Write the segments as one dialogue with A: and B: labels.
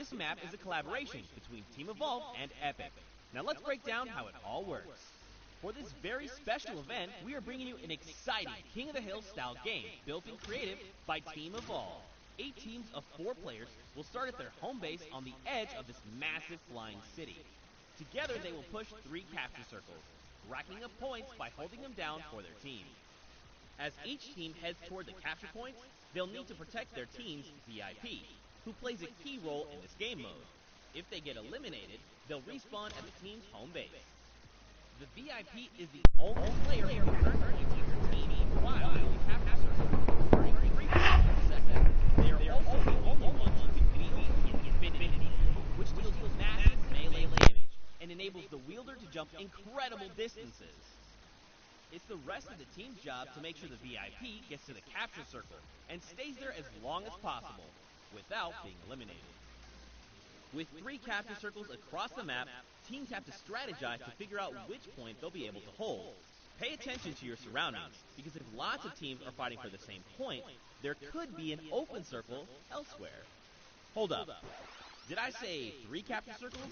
A: This map is a collaboration between Team Evolve and Epic. Now let's break down how it all works. For this very special event, we are bringing you an exciting King of the Hill style game built in creative by Team Evolve. 8 teams of 4 players will start at their home base on the edge of this massive flying city. Together they will push 3 capture circles, racking up points by holding them down for their team. As each team heads toward the capture points, they'll need to protect their team's VIP, who plays a key role in this game mode. If they get eliminated, they'll respawn at the team's home base. The VIP is the only player who can earn points on your team while in the capture circle. During 3 per second, they are also the only ones you can beat in Infinity, which deals massive melee damage and enables the wielder to jump incredible distances. It's the rest of the team's job to make sure the VIP gets to the capture circle and stays there as long as possible without being eliminated. With 3 capture circles across the map, teams have to strategize to figure out which point they'll be able to hold. Pay attention to your surroundings, because if lots of teams are fighting for the same point, there could be an open circle elsewhere. Hold up. Did I say 3 capture circles?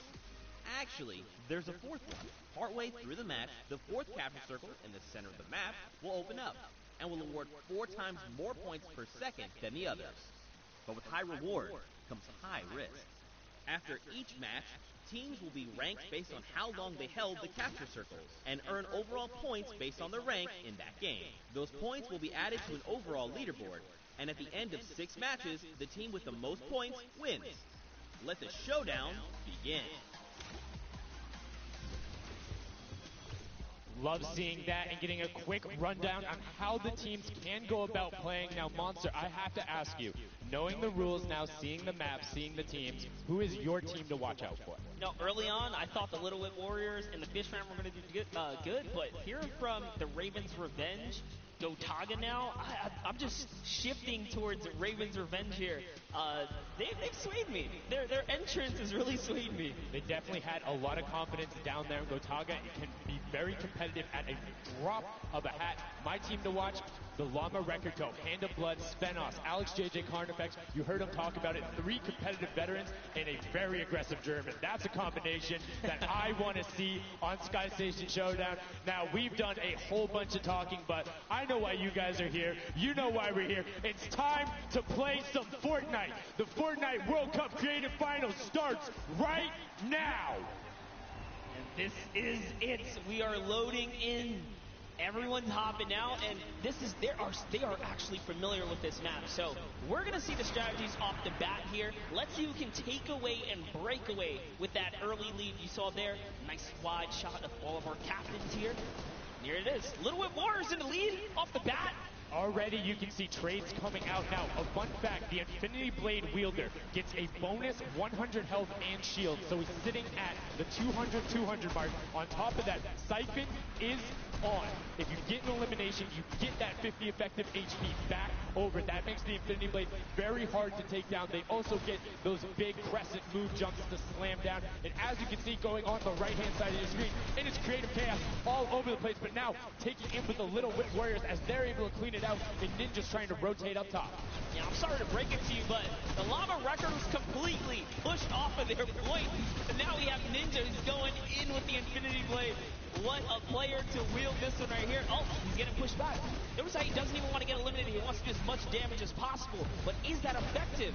A: Actually, there's a 4th one. Partway through the match, the 4th capture circle in the center of the map will open up and will award 4 times more points per second than the others. But with high reward comes high risk. After each match, teams will be ranked based on how long they held the capture circles and earn overall points based on their rank in that game. Those points will be added to an overall leaderboard, and at the end of 6 matches, the team with the most points wins. Let the showdown begin.
B: Love seeing that and getting a quick rundown on how the teams can go about playing. Now, Monster, I have to ask you, knowing the rules now, seeing the map, seeing the teams, who is your team to watch out for?
C: No, early on, I thought the Little Whip Warriors and the Fishman were going to do good, but hearing from the Ravens Revenge, Gotaga now, I'm just shifting towards Ravens Revenge here. They've swayed me. Their entrance has really swayed me.
B: They definitely had a lot of confidence down there. Gotaga can be very competitive at a drop of a hat. My team to watch, the Llama Record Co., Hand of Blood, Spenos, Alex JJ Carnifex. You heard him talk about it. 3 competitive veterans and a very aggressive German. That's a combination that I want to see on Sky Station Showdown. Now, we've done a whole bunch of talking, but I know why you guys are here. You know why we're here. It's time to play some Fortnite. The Fortnite World Cup Creative Finals starts right now.
C: And this is it. We are loading in. Everyone's hopping out, and they are actually familiar with this map. So we're gonna see the strategies off the bat here. Let's see who can take away and break away with that early lead you saw there. Nice wide shot of all of our captains here. Here it is. Little Whip Warriors in the lead off the bat.
B: Already you can see trades coming out now. A fun fact, the Infinity Blade wielder gets a bonus 100 health and shield. So he's sitting at the 200 mark. On top of that, Siphon is on. If you get an elimination, you get that 50 effective HP back over. That makes the Infinity Blade very hard to take down. They also get those big crescent move jumps to slam down. And as you can see going on the right-hand side of the screen, it is creative chaos all over the place. But now taking in with the Little Whip Warriors as they're able to clean it out, and Ninja's trying to rotate up top.
C: Yeah, I'm sorry to break it to you, but the Llama Record was completely pushed off of their point. And now we have Ninja who's going in with the Infinity Blade. What a player to wield this one right here. Oh, he's getting pushed back. Notice how he doesn't even want to get eliminated. He wants to do as much damage as possible. But is that effective?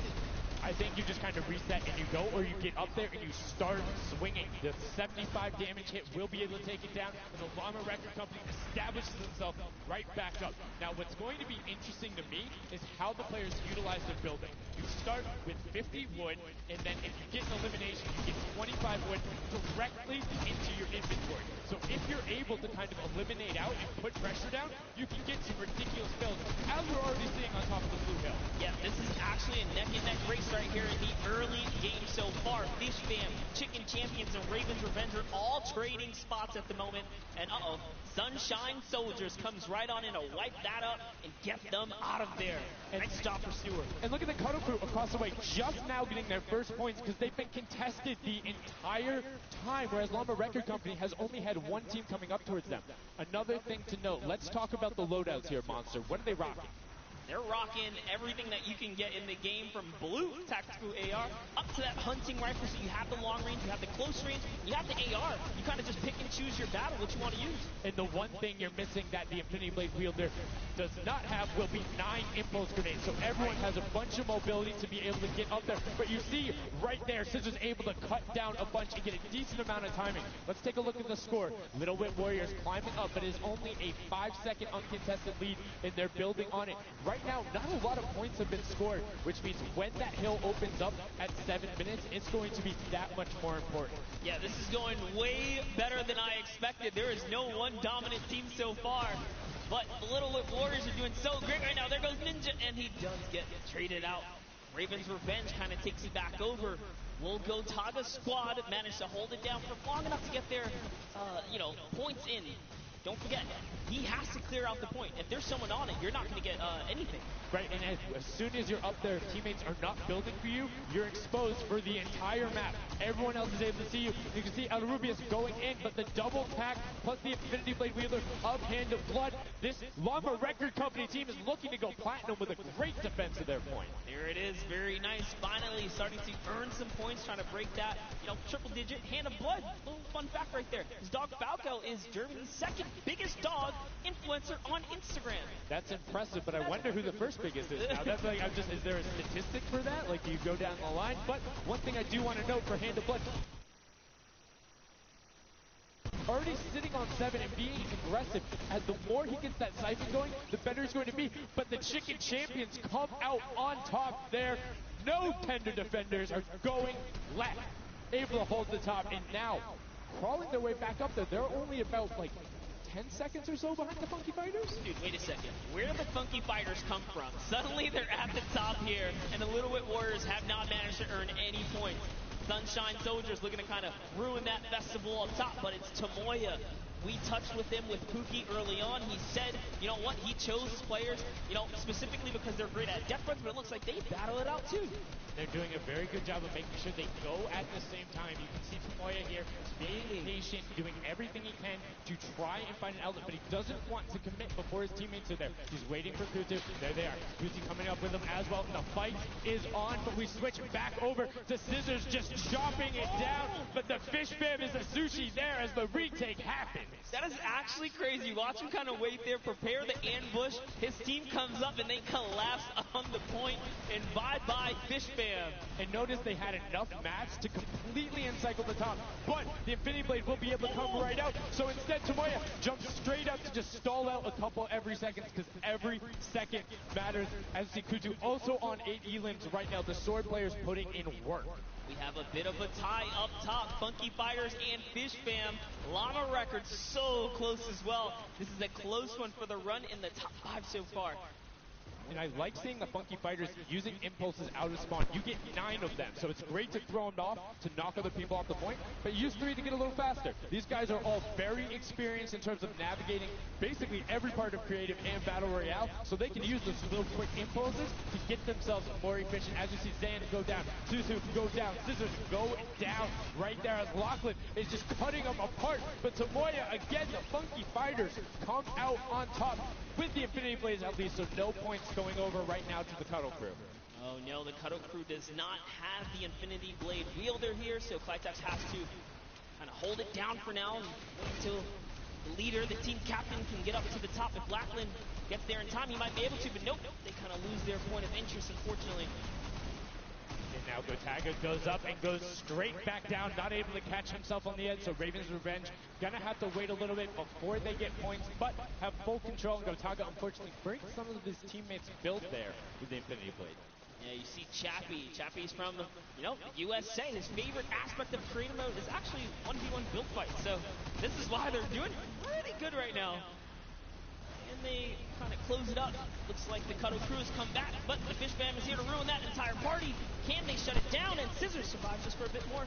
B: I think you just kind of reset and you go, or you get up there and you start swinging. The 75 damage hit will be able to take it down, and the Llama Record Company establishes itself right back up. Now, what's going to be interesting to me is how the players utilize their building. You start with 50 wood, and then if you get an elimination, you get 25 wood directly into your inventory. So if you're able to kind of eliminate out and put pressure down, you can get some ridiculous builds, as we're already seeing on top of the Blue Hill.
C: Yeah, this is actually a neck-and-neck race right here in the early game so far. Fish Fam, Chicken Champions, and Ravens Revenge are all trading spots at the moment. And Sunshine Soldiers comes right on in to wipe that up and get them out of there. And nice job for Stewart.
B: And look at the Cuddle Crew across the way, just now getting their first points because they've been contested the entire time, whereas Llama Record Company has only had 1 team coming up towards them. Another thing to note, let's talk about the loadouts here, Monster. What are they rocking?
C: They're rocking everything that you can get in the game, from blue tactical AR up to that hunting rifle. So you have the long range, you have the close range, you have the AR. You kind of just pick and choose your battle, what you want to use.
B: And the one thing you're missing that the Infinity Blade wielder does not have will be 9 impulse grenades. So everyone has a bunch of mobility to be able to get up there. But you see right there, Scissors able to cut down a bunch and get a decent amount of timing. Let's take a look at the score. Little Whip Warriors climbing up, but it is only a 5-second uncontested lead, and they're building on it. Right now, not a lot of points have been scored, which means when that hill opens up at 7 minutes, it's going to be that much more important.
C: Yeah, this is going way better than I expected. There is no one dominant team so far. But the Little Whip Warriors are doing so great right now. There goes Ninja, and he does get traded out. Raven's Revenge kind of takes it back over. Will Gotaga's squad manage to hold it down for long enough to get their, points in? Don't forget, he has to clear out the point. If there's someone on it, you're not going to get anything.
B: Right, and as soon as you're up there, teammates are not building for you. You're exposed for the entire map. Everyone else is able to see you. You can see El Rubius going in, but the double tack plus the Infinity Blade wielder of Hand of Blood. This Llama Record Company team is looking to go platinum with a great defense of their point.
C: There it is, very nice. Finally starting to earn some points, trying to break that, triple digit Hand of Blood. Little fun fact right there. His dog Falco is Germany's second biggest dog influencer on Instagram.
B: That's impressive, but I wonder who the first biggest is now. That's like, is there a statistic for that? Like, you go down the line? But one thing I do want to note for Hand of Blood, already sitting on 7 and being aggressive, as the more he gets that siphon going, the better he's going to be. But the Chicken Champions come out on top there. No tender defenders are going left, able to hold the top, and now crawling their way back up there. They're only about 10 seconds or so behind the Funky Fighters?
C: Dude, wait a second. Where did the Funky Fighters come from? Suddenly they're at the top here, and the Little Whip Warriors have not managed to earn any points. Sunshine Soldiers looking to kind of ruin that festival up top, but it's Tomoya. We touched with him with Pookie early on. He said, you know what, he chose his players, specifically because they're great at depth runs, but it looks like they battle it out too.
B: They're doing a very good job of making sure they go at the same time. You can see Tomoya here being patient, doing everything he can to try and find an outlet, but he doesn't want to commit before his teammates are there. He's waiting for Kutu. There they are. Kutu coming up with him as well. The fight is on, but we switch back over to Scissors just chopping it down, but the fish fam is a sushi there as the retake happens.
C: That is actually crazy. Watch him kind of wait there, prepare the ambush. His team comes up and they collapse on the point, and bye-bye fish fam.
B: And notice they had enough mats to completely encircle the top, but the Infinity Blade will be able to come right out. So instead, Tomoya jumps straight up to just stall out a couple every second, because every second matters. As you see Kutu also on 8 elims right now. The sword players putting in work.
C: We have a bit of a tie up top. Funky Fighters and Fish Fam. Llama Records so close as well. This is a close one for the run in the top 5 so far.
B: And I like seeing the Funky Fighters using impulses out of spawn. You get 9 of them, so it's great to throw them off to knock other people off the point, but use 3 to get a little faster. These guys are all very experienced in terms of navigating basically every part of creative and battle royale, so they can use those little quick impulses to get themselves more efficient. As you see Zan go down, Suzu go down, Scissors go down right there as Lachlan is just cutting them apart. But Tomoya, again, the Funky Fighters come out on top with the Infinity Blades at least, so no points going over right now to the Cuddle Crew.
C: Oh no, the Cuddle Crew does not have the Infinity Blade wielder here, so Flytex has to kind of hold it down for now and wait until the leader, the team captain, can get up to the top. If Lachlan gets there in time, he might be able to, but nope, they kind of lose their point of interest, unfortunately.
B: And now Gotaga goes up and goes straight back down, not able to catch himself on the edge, so Raven's Revenge gonna have to wait a little bit before they get points, but have full control, and Gotaga unfortunately breaks some of his teammates' build there with the Infinity Blade.
C: Yeah, you see Chappie. Chappie's from the USA. His favorite aspect of creative mode is actually 1v1 build fights, so this is why they're doing pretty good right now. And they kind of close it up. Looks like the Cuddle Crew has come back, but the Fish Fam is here to ruin that entire party. Can they shut it down? And Scissors survives just for a bit more.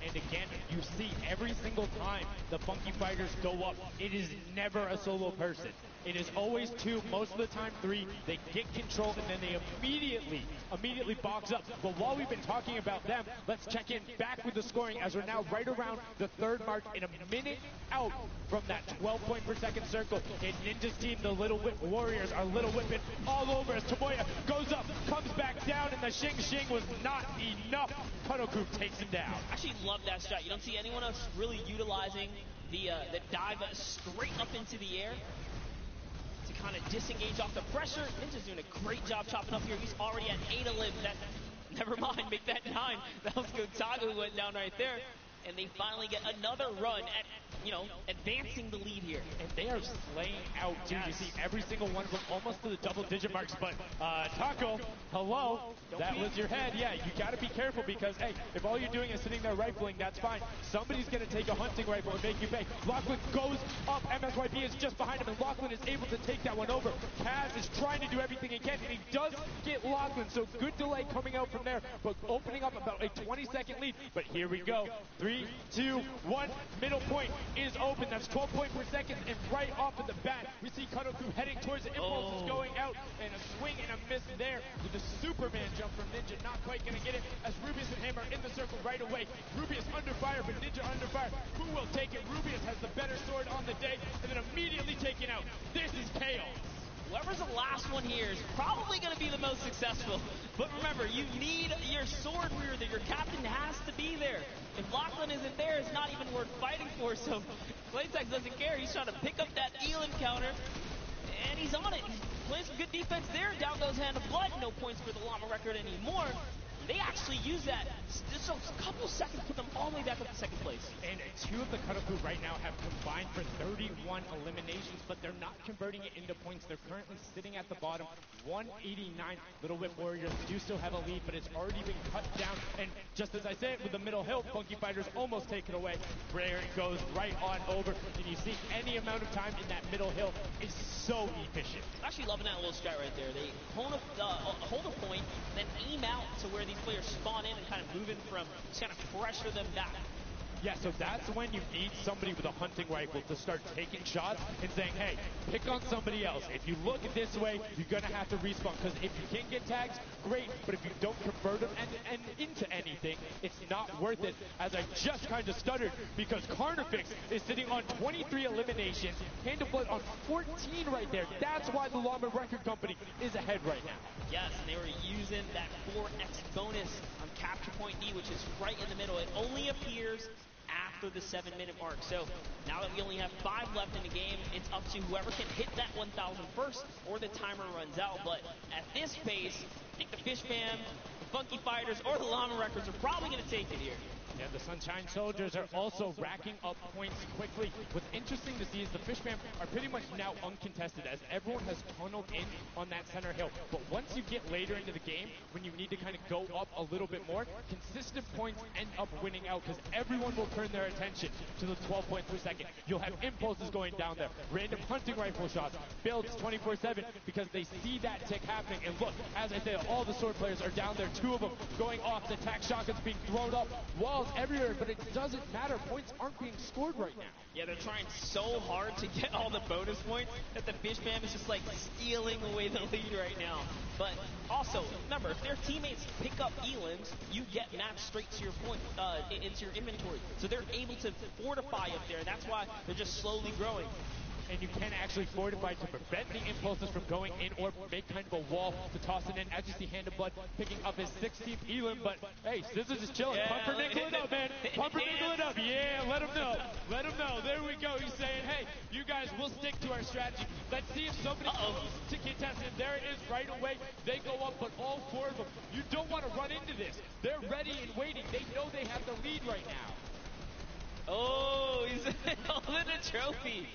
B: And again, you see every single time the Funky Fighters go up, it is never a solo person. It is always 2, most of the time 3. They get control and then they immediately box up. But while we've been talking about them, let's check in back with the scoring as we're now right around the 3rd mark and a minute out from that 12 point per second circle. And Ninja's team, the Little Whip Warriors, are Little Whipping all over as Tomoya goes up, comes back down, and the Shing was not enough. Kunoku takes him down.
C: I actually love that strat. You don't see anyone else really utilizing the dive straight up into the air to kind of disengage off the pressure. Ninja's doing a great job chopping up here. He's already at 8 of limbs. Never mind, make that 9. That was Gotaga who went down right there. And they finally get another run at, advancing the lead here.
B: And they are slaying out, too. Yes. You see every single one of them almost to the double-digit marks. But, Taco, hello, that was your head. Yeah, you got to be careful because, hey, if all you're doing is sitting there rifling, that's fine. Somebody's going to take a hunting rifle and make you pay. Lachlan goes up. MSYP is just behind him, and Lachlan is able to take that one over. Kaz is trying to do everything he can, and he does get Lachlan. So good delay coming out from there, but opening up about a 20-second lead. But here we go. 3, 2, 1. Middle point is open. That's 12 points per second, and right off of the bat, we see Kunoku heading towards the impulses going out, and a swing and a miss there with the Superman jump from Ninja. Not quite going to get it as Rubius and Hammer in the circle right away. Rubius under fire, but Ninja under fire. Who will take it? Rubius has the better sword on the day, and then immediately taken out. This is chaos.
C: Whoever's the last one here is probably going to be the most successful. But remember, you need your sword wielder. Your captain has to be there. If Lachlan isn't there, it's not even worth fighting for. So Claytex doesn't care. He's trying to pick up that Elam counter. And he's on it. Playing some good defense there. Down goes Hand of Blood. No points for the Llama record anymore. They actually use that. Just a couple seconds, put them all the way back up to 2nd place.
B: And 2 of the Kunoku right now have combined for 31 eliminations, but they're not converting it into points. They're currently sitting at the bottom, 189. Little Whip Warriors do still have a lead, but it's already been cut down. And just as I said, with the middle hill, Funky Fighters almost take it away. Brer goes right on over, and you see any amount of time in that middle hill is so efficient.
C: I'm actually loving that little strat right there. They hold a point, then aim out to where these players spawn in and kind of move in from, just kind of pressure them back.
B: Yeah, so that's when you need somebody with a hunting rifle to start taking shots and saying, hey, pick on somebody else. If you look this way, you're going to have to respawn, because if you can get tags, great, but if you don't convert them and into anything, it's not worth it, as I just kind of stuttered, because Carnifex is sitting on 23 eliminations, Hand of Blood on 14 right there. That's why the Llama Record Company is ahead right now.
C: Yes, they were using that 4x bonus on Capture Point D, which is right in the middle. It only appears after the 7-minute mark. So now that we only have 5 left in the game, it's up to whoever can hit that 1,000 first or the timer runs out. But at this pace, I think the Fish Fam, the Funky Fighters, or the Llama Records are probably going to take it here.
B: Yeah, the Sunshine Soldiers are also racking up points quickly. What's interesting to see is the Fish Fam are pretty much now uncontested, as everyone has tunneled in on that center hill. But once you get later into the game, when you need to kind of go up a little bit more, consistent points end up winning out, because everyone will turn their attention to the 12 points per second. You'll have impulses going down there, random hunting rifle shots, builds 24/7, because they see that tick happening. And look, as I said, all the sword players are down there, 2 of them going off, the tac shotguns being thrown up, walls everywhere, but it doesn't matter. Points aren't being scored right now.
C: Yeah, they're trying so hard to get all the bonus points that the Fish Fam is just like stealing away the lead right now. But also, remember, if their teammates pick up elims, you get maps straight to your point, into your inventory. So they're able to fortify up there. That's why they're just slowly growing.
B: And you can actually fortify to prevent the impulses from going in, or make kind of a wall to toss it in. As you see Hand of Blood picking up his 16th elim, but hey, Scissors is chilling.
C: Yeah,
B: Pumpernickel it up, man. Pumpernickel it up. Yeah, let him know. Let him know. There we go. He's saying, hey, you guys, we'll stick to our strategy. Let's see if somebody goes to contest it. There it is right away. They go up, but all 4 of them. You don't want to run into this. They're ready and waiting. They know they have the lead right now.
C: Oh, he's holding a trophy.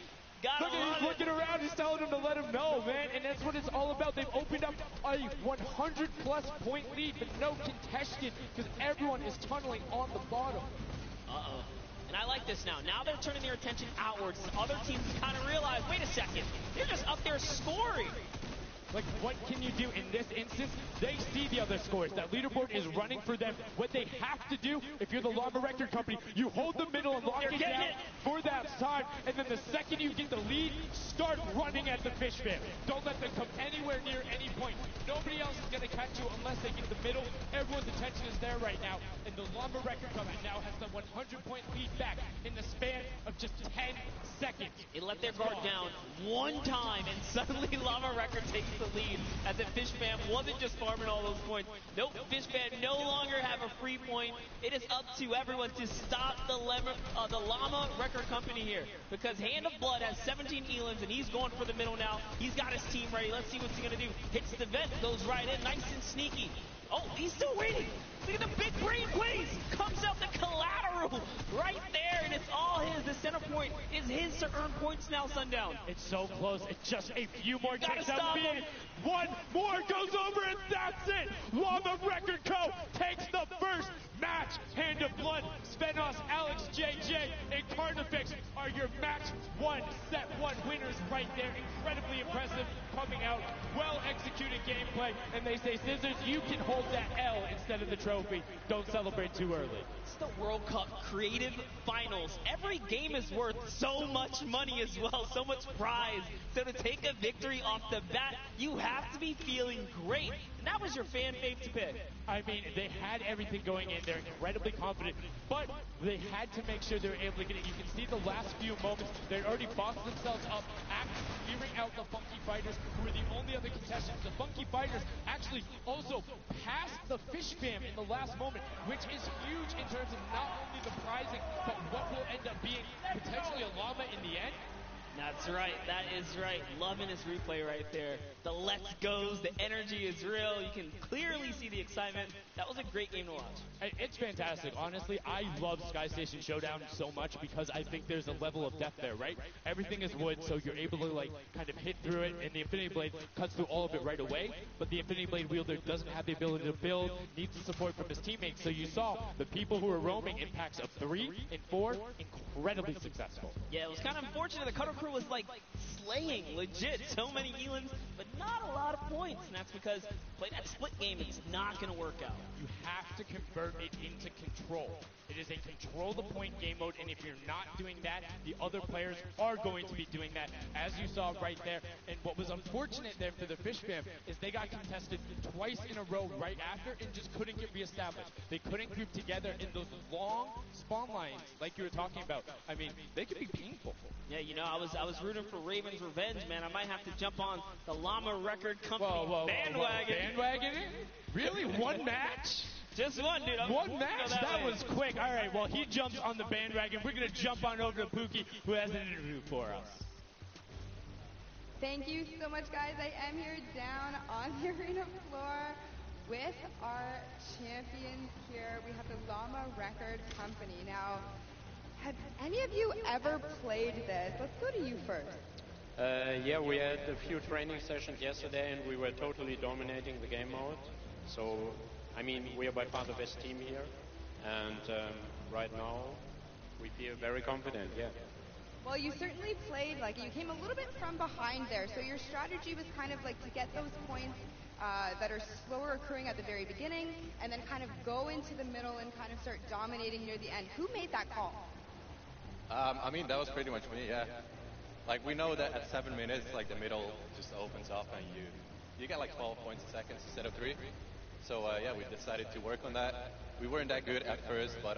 B: Look, he's looking around, he's telling him to let him know, man, and that's what it's all about. They've opened up a 100-plus point lead, but no contested, because everyone is tunneling on the bottom.
C: Uh-oh. And I like this now. Now they're turning their attention outwards. The other teams kind of realize, wait a second, they're just up there scoring.
B: Like, what can you do in this instance? They see the other scores. That leaderboard is running for them. What they have to do, if you're the Llama Record Company, you hold the middle and lock it down for that time, and then the second you get the lead, start running at the fish fan. Don't let them come anywhere near any point. Nobody else is going to catch you unless they get the middle. Everyone's attention is there right now, and the Llama Record Company now has the 100-point lead back in the span of just 10 seconds.
C: It let their guard down one time, and suddenly Llama Record takes the lead, as if Fish Fam wasn't just farming all those points. Nope, Fish Fam no longer have a free point. It is up to everyone to stop the Llama Record Company here, because Hand of Blood has 17 Elans, and he's going for the middle now. He's got his team ready. Let's see what's he going to do. Hits the vent, goes right in, nice and sneaky. Oh, he's still waiting. Look at the big brain plays. Comes out the collateral right there, and it's all his. The center point is his to earn points now, Sundown.
B: It's so close. It's just a few more takes.
C: That would be it.
B: One more goes over, and that's it. Llama Record Co. takes the first match. Hand of Blood, Spenos, Alex JJ, and Carnifex are your match 1, set 1 winners right there. Incredibly impressive coming out. Well executed gameplay. And they say, Scissors, you can hold that L instead of the trophy. Don't celebrate too early.
C: It's the World Cup Creative Finals. Every game is worth so much money as well, so much prize. So to take a victory off the bat, you have to be feeling great. And that was your fan fave to pick.
B: I mean, they had everything going in. They're incredibly confident, but they had to make sure they were able to get it. You can see the last few moments, they'd already boxed themselves up, clearing out the Funky Fighters, who were the only other contestants. The Funky Fighters actually also passed the Fish Fam in the last moment, which is huge in terms of not only the prizing, but what will end up being potentially a llama in the end.
C: That's right. That is right. Loving this replay right there. The let's goes, the energy is real. You can clearly see the excitement. That was a great game to watch.
B: It's fantastic. Honestly, I love Sky Station Showdown so much because I think there's a level of depth there, right? Everything is wood, so you're able to like kind of hit through it, and the Infinity Blade cuts through all of it right away. But the Infinity Blade wielder doesn't have the ability to build, needs the support from his teammates. So you saw the people who were roaming in packs of 3 and 4, incredibly successful.
C: Yeah, it was kind of unfortunate. The Cutter Crew was like slaying legit so many Elans, but not a lot of points. And that's because play that split game, it's not going to work out.
B: You have to convert it into control. It is a control the point game mode, and if you're not doing that, the other players are going to be doing that, as you saw right there. And what was unfortunate there for the Fish Fam is they got contested twice in a row right after and just couldn't get reestablished. They couldn't group together in those long spawn lines like you were talking about. I mean, they could be painful.
C: Yeah, you know, I was rooting for Raven's revenge, man. I might have to jump on the Llama Record Company bandwagon.
B: Bandwagon? Really? One match?
C: Just one, dude.
B: One match? That was quick. All right, well, he jumps on the bandwagon. We're going to jump on over to Pookie, who has an interview for us.
D: Thank you so much, guys. I am here down on the arena floor with our champions here. We have the Llama Record Company. Now, have any of you ever played this? Let's go to you first.
E: Yeah, we had a few training sessions yesterday, and we were totally dominating the game mode. So, I mean, we are by far the best team here, and right now we feel very confident, yeah.
D: Well, you certainly played, like, you came a little bit from behind there, so your strategy was kind of like to get those points that are slower occurring at the very beginning, and then kind of go into the middle and kind of start dominating near the end. Who made that call?
F: I mean, that was pretty much me, yeah. Like, we know that at 7 minutes, like, the middle just opens up and you get like 12 points a second instead of 3. So, yeah, we decided to work on that. We weren't that good at first, but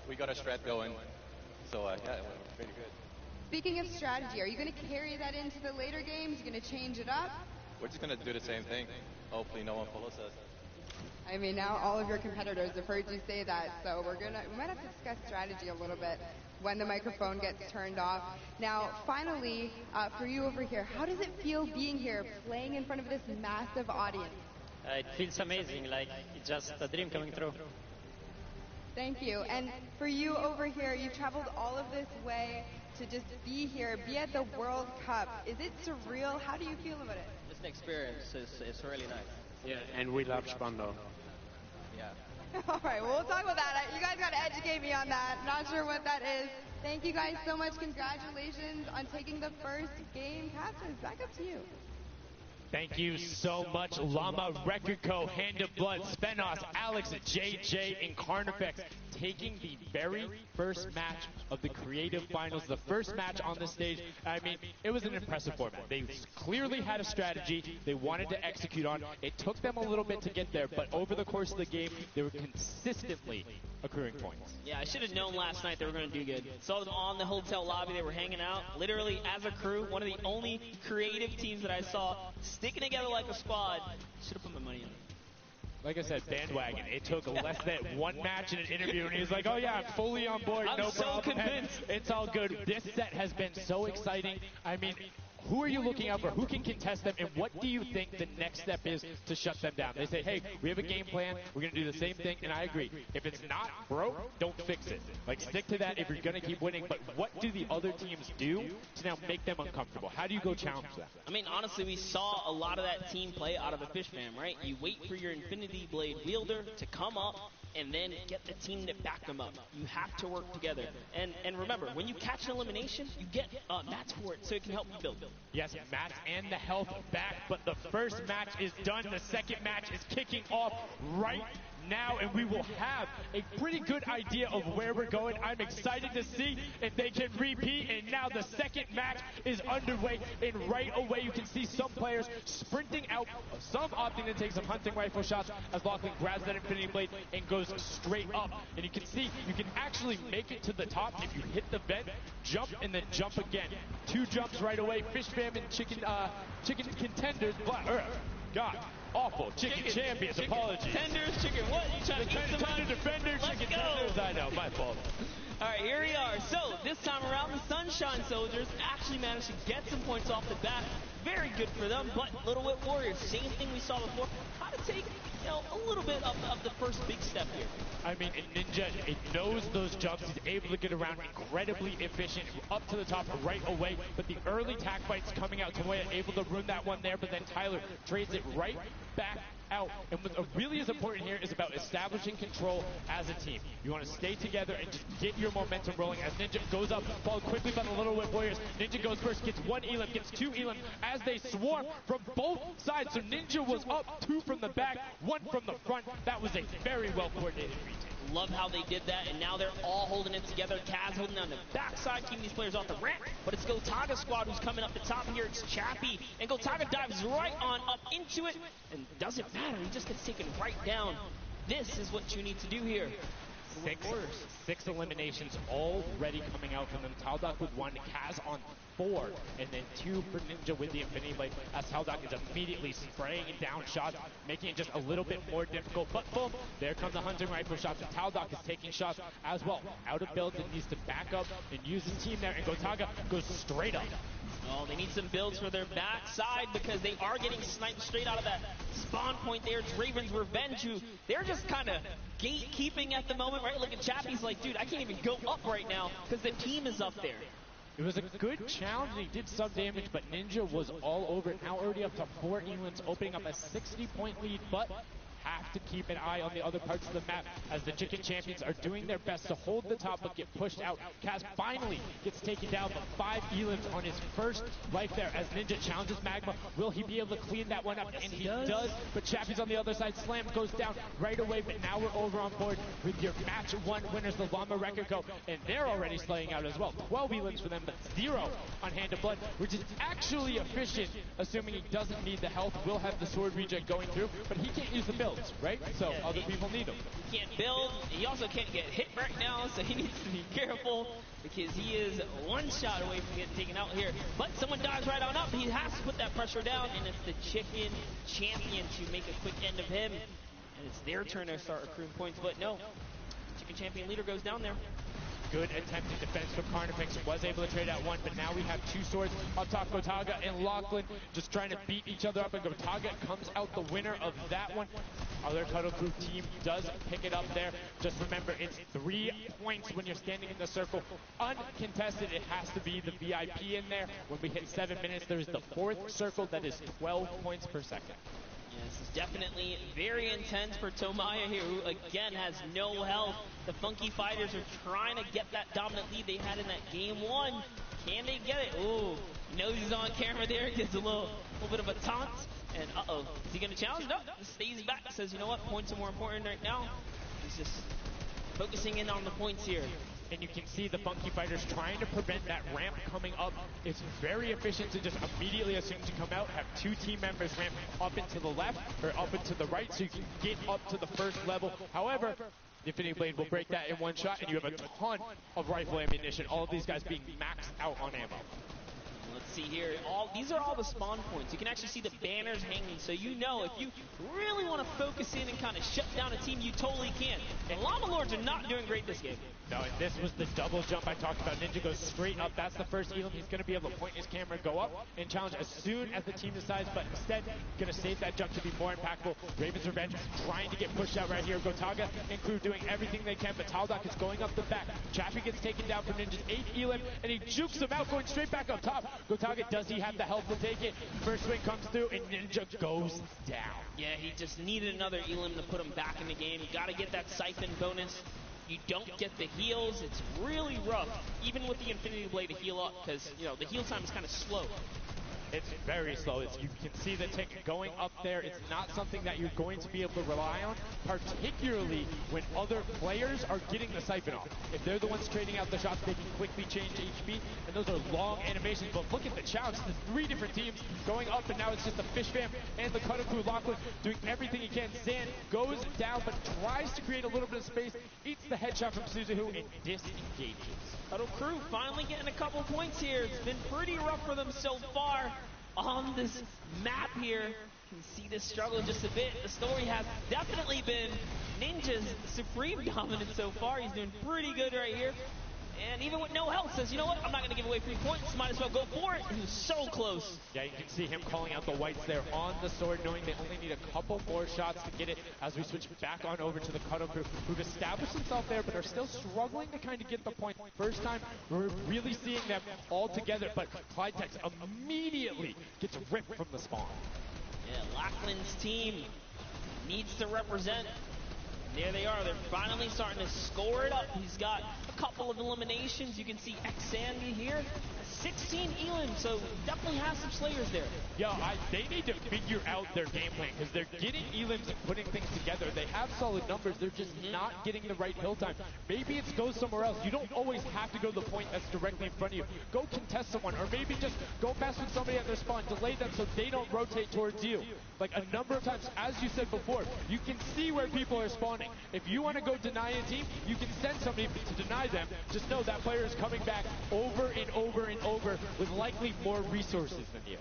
F: we got a strat going. So, yeah, it went pretty good.
D: Speaking of strategy, are you going to carry that into the later games? You going to change it up?
F: We're just going to do the same thing. Hopefully no one follows us.
D: I mean, now all of your competitors have heard you say that, so we might have to discuss strategy a little bit when the microphone gets turned off. Now, finally, for you over here, how does it feel being here, playing in front of this massive audience?
G: It feels amazing, like it's just a dream coming true.
D: Thank you. And for you over here, you traveled all of this way to just be here, be at the World Cup. Is it surreal? How do you feel about it?
H: It's an experience. It's really nice.
E: Yeah, and we love Spandau.
H: Yeah.
D: All right, well, we'll talk about that. You guys got to educate me on that. Not sure what that is. Thank you guys so much. Congratulations on taking the first game. Casters, back up to you.
B: Thank you so much, Llama, Record Co., Hand of Blood, Spenos, Alex, JJ, and Carnifex, taking the very first match of the Creative Finals, the first match on the stage. I mean, it was an impressive format. They clearly had a strategy they wanted to execute on. It took them a little bit to get there, but over the course of the game, they were consistently accruing points.
C: Yeah, I should have known last night they were going to do good. Saw them on the hotel lobby. They were hanging out, literally as a crew. One of the only creative teams that I saw sticking together like a squad. Should have put my money on it.
B: Like I said, bandwagon. It took less than one match in an interview, and he was like, oh yeah, I'm fully on board.
C: I'm
B: no
C: so
B: problem.
C: convinced.
B: It's all good. This set has been so exciting. I mean, who are you looking out for? Who can contest them? And what do you think the next step is to shut them down? They say, hey, we have a game plan. We're going to do the same thing. And I agree. If it's not broke, don't fix it. Like, stick to that if you're going to keep winning. But what do the other teams do to now make them uncomfortable? How do you go challenge them?
C: I mean, honestly, we saw a lot of that team play out of the Fish Fam, right? You wait for your Infinity Blade wielder to come up and then get the team to back them up. You have to work together. And remember, when you catch an elimination, you get mats for it so it can help you build.
B: Yes, mats and the health back, but the first match is done. The second match is kicking off right now, and we will have a pretty good idea of where we're going. I'm excited to see if they can repeat, and now the second match is underway, and right away you can see some players sprinting out, some opting to take some hunting rifle shots as Lachlan grabs that Infinity Blade and goes straight up. And you can see you can actually make it to the top if you hit the vent, jump, and then jump again. 2 jumps right away. Fish Fam and chicken contenders, God, awful. Chicken champions, apologies.
C: Tenders, chicken what? You trying to eat
B: Tender defenders,
C: Let's
B: chicken
C: go.
B: tenders. I know, my fault.
C: All right, here we are. So this time around, the Sunshine Soldiers actually managed to get some points off the bat. Very good for them, but Little Whip Warriors, same thing we saw before, kind of take a little bit of the first big step here.
B: I mean, Ninja, it knows those jumps. He's able to get around incredibly efficient, up to the top right away. But the early tack fights coming out, Tomoya able to ruin that one there, but then Tyler trades it right back out. And what really is important here is about establishing control as a team. You want to stay together and just get your momentum rolling as Ninja goes up, followed quickly by the Little Whip Warriors. Ninja goes first, gets 1 elim, gets 2 elim as they swarm from both sides. So Ninja was up 2 from the back, 1 from the front. That was a very well coordinated retake.
C: Love how they did that, and now they're all holding it together. Kaz holding down the backside, keeping these players off the ramp. But it's Gotaga squad who's coming up the top here. It's Chappie, and Gotaga dives right on up into it, and doesn't matter. He just gets taken right down. This is what you need to do here.
B: 6 eliminations already coming out from them. Taldock with 1, Kaz on 4, and then 2 for Ninja with the Infinity Blade, as Taldock is immediately spraying down shots, making it just a little bit more difficult. But boom, there comes the hunting rifle shots, and Taldock is taking shots as well. Out of builds and needs to back up and use his team there, and Gotaga goes straight up.
C: Oh, they need some builds for their backside because they are getting sniped straight out of that spawn point there. It's Raven's Revenge, who they're just kind of gatekeeping at the moment, right? Look at Chappie's like, dude, I can't even go up right now because the team is up there.
B: It was a good challenge, and he did some damage, but Ninja was all over it. Now already up to 4 elims, opening up a 60-point lead, but have to keep an eye on the other parts of the map as the Chicken Champions are doing their best to hold the top but get pushed out. Kaz finally gets taken down, but 5 elims on his first life there as Ninja challenges Magma. Will he be able to clean that one up? And he does, but Chappie's on the other side. Slam goes down right away, but now we're over on board with your match 1 winners, the Llama Record Co., and they're already slaying out as well. 12 elims for them, but 0 on Hand of Blood, which is actually efficient, assuming he doesn't need the health. Will have the sword regen going through, but he can't use the builds, right? So other people need him.
C: He can't build. He also can't get hit right now, so he needs to be careful because he is 1 shot away from getting taken out here. But someone dives right on up. He has to put that pressure down, and it's the Chicken Champion to make a quick end of him. And it's their turn to start accruing points, but no. Chicken Champion leader goes down there.
B: Good attempted defense from Carnifex. Was able to trade out 1, but now we have 2 swords up top. Gotaga and Lachlan just trying to beat each other up, and Gotaga comes out the winner of that one. Other Cuddle Crew team does pick it up there. Just remember, it's 3 points when you're standing in the circle. Uncontested, it has to be the VIP in there. When we hit 7 minutes, there's the 4th circle that is 12 points per second.
C: Yeah, this is definitely very intense for Tomoya here, who again has no health. The Funky Fighters are trying to get that dominant lead they had in that game 1. Can they get it? Ooh, knows he's on camera there. Gets a little bit of a taunt. And uh-oh, is he going to challenge? No, stays back, says, you know what, points are more important right now. He's just focusing in on the points here.
B: And you can see the Funky Fighters trying to prevent that ramp coming up. It's very efficient to just immediately, as soon as you come out, have two team members ramp up into the left or up into the right so you can get up to the first level. However, the Infinity Blade will break that in one shot, and you have a ton of rifle ammunition. All of these guys being maxed out on ammo.
C: Let's see here. These are all the spawn points. You can actually see the banners hanging, so you know if you really want to focus in and kind of shut down a team, you totally can. And Llama Lords are not doing great this game.
B: No, and this was the double jump I talked about. Ninja goes straight up. That's the first Elam. He's going to be able to point his camera and go up and challenge as soon as the team decides, but instead, going to save that jump to be more impactful. Raven's Revenge trying to get pushed out right here. Gotaga and crew doing everything they can, but Taldock is going up the back. Chappie gets taken down from Ninja's 8 Elam, and he jukes him out, going straight back up top. Gotaga, does he have the health to take it? First swing comes through, and Ninja goes down.
C: Yeah, he just needed another Elam to put him back in the game. You got to get that siphon bonus. You don't get the heals. It's really rough, even with the Infinity Blade to heal up, because, you know, the heal time is kind of slow.
B: It's very slow. You can see the tick going up there. It's not something that you're going to be able to rely on, particularly when other players are getting the siphon off. If they're the ones trading out the shots, they can quickly change HP, and those are long animations. But look at the challenge. There's 3 different teams going up, and now it's just the Fish Fam and the Cutter Crew. Lachlan doing everything he can. Zan goes down, but tries to create a little bit of space, eats the headshot from Suzuhu, and disengages.
C: Cutter Crew finally getting a couple points here. It's been pretty rough for them so far on this map here. You can see this struggle just a bit. The story has definitely been Ninja's supreme dominance so far. He's doing pretty good right here. And even with no health, says, you know what, I'm not going to give away 3 points. Might as well go for it. He was so close.
B: Yeah, you can see him calling out the whites there on the sword, knowing they only need a couple more shots to get it as we switch back on over to the Cuddle Crew, who've established themselves there, but are still struggling to kind of get the point. First time we're really seeing them all together, but Clyde Tex immediately gets ripped from the spawn.
C: Yeah, Lachlan's team needs to represent. There they are. They're finally starting to score it up. He's got a couple of eliminations. You can see X-Sandy here. 16 Elam, so definitely has some Slayers there.
B: Yo, they need to figure out their game plan, because they're getting Elams and putting things together. They have solid numbers. They're just not getting the right hill time. Maybe it's go somewhere else. You don't always have to go to the point that's directly in front of you. Go contest someone, or maybe just go mess with somebody at their spawn. Delay them so they don't rotate towards you. Like a number of times, as you said before, you can see where people are spawning. If you want to go deny a team, you can send somebody to deny them. Just know that player is coming back over and over and over with likely more resources than you.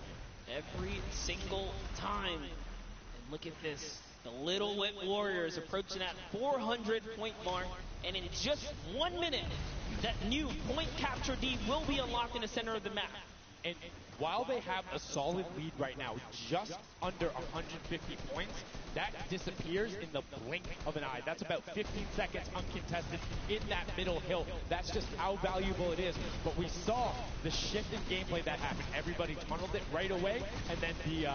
C: Every single time. And look at this. The Little Wit Warriors approaching that 400 point mark. And in just 1 minute, that new point capture deed will be unlocked in the center of the map.
B: And while they have a solid lead right now, just under 150 points, that disappears in the blink of an eye. That's about 15 seconds uncontested in that middle hill. That's just how valuable it is. But we saw the shift in gameplay that happened. Everybody tunneled it right away, and then the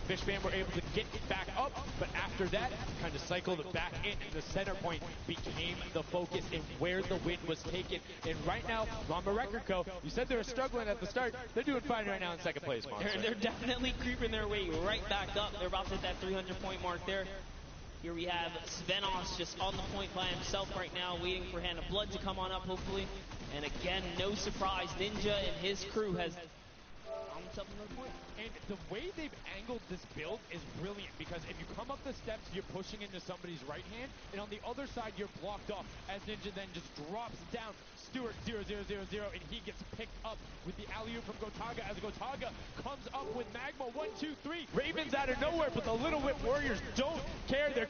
B: Fish Fam were able to get it back up. But after that, kind of cycled it back in, and the center point became the focus and where the win was taken. And right now, Llama Record Co., you said they were struggling at the start. They're doing fine right now in second place, Monster.
C: They're definitely creeping their way right back up. They're about to hit that 300 point mark there. Here we have Svenos just on the point by himself right now, waiting for Hand of Blood to come on up, hopefully. And again, no surprise, Ninja and his crew has on himself another point.
B: And the way they've angled this build is brilliant, because if you come up the steps, you're pushing into somebody's right hand, and on the other side, you're blocked off, as Ninja then just drops down Stewart 0-0-0-0, and he gets picked up with the alley-oop from Gotaga, as Gotaga comes up with Magma 1, 2, 3. Ravens out of nowhere, but the Little Whip Warriors don't care. They're